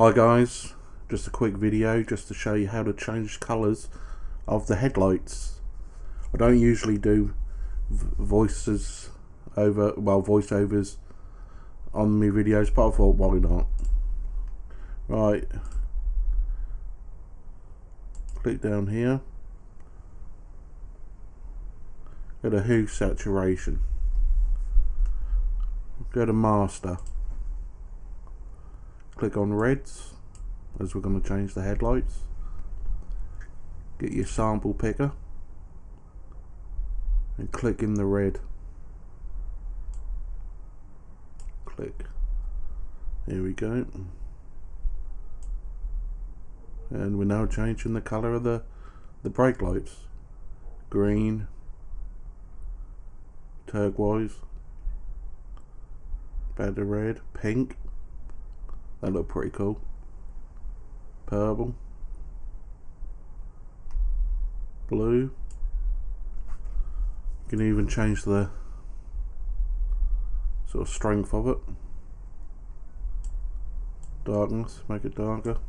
Hi guys, just a quick video just to show you how to change colours of the headlights. I don't usually do voiceovers on my videos, but I thought why not. Right, click down here, go to hue saturation, go to master, click on reds as we're going to change the headlights. Get your sample picker and click in the red. Click. Here we go. And we're now changing the colour of the brake lights. Green, turquoise, better red, pink. That look pretty cool. Purple, blue. You can even change the sort of strength of it. Darkness, make it darker.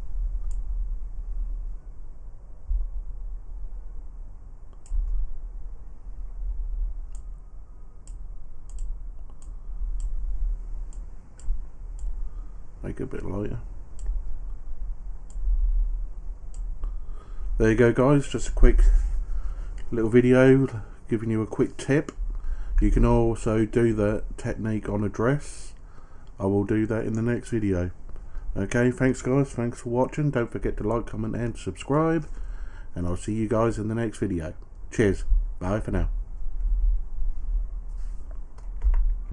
Make it a bit lighter. There you go guys, just a quick little video giving you a quick tip. You can also do the technique on a dress. I will do that in the next video. Okay, thanks guys, thanks for watching. Don't forget to like, comment and subscribe, and I'll see you guys in the next video. Cheers, bye for now.